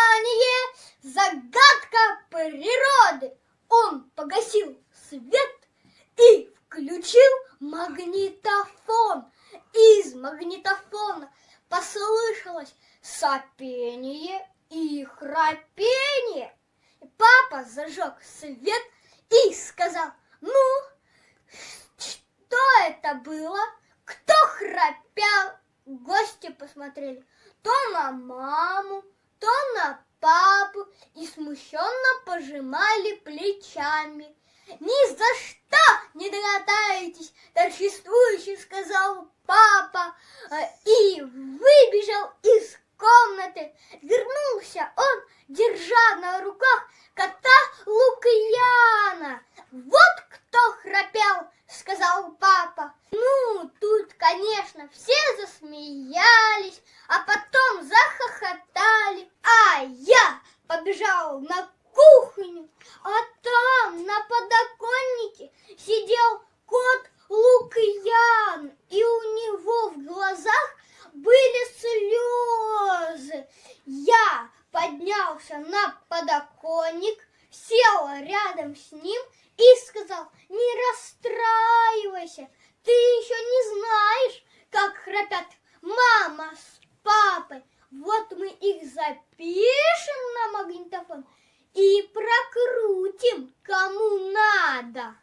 Внимание! Загадка природы! Он погасил свет и включил магнитофон. Из магнитофона послышалось сопение и храпение. Папа зажег свет и сказал: ну, что это было? Кто храпел? Гости посмотрели то на маму, то на папу и смущенно пожимали плечами. Ни за что не догадаетесь, торжествующе сказал папа и выбежал из комнаты. Вернулся он, держа на руках кота Лукьяна. Вот кто храпел, сказал папа. Ну, тут, конечно, все засмеялись, а потом захохотали. А я побежал на кухню, а там на подоконнике сидел кот Лукьян, и у него в глазах были слезы. Я поднялся на подоконник, сел рядом с ним и сказал: не расстраивайся, ты еще не знаешь, как храпят мама с папой. Вот мы их запишем на магнитофон и прокрутим кому надо.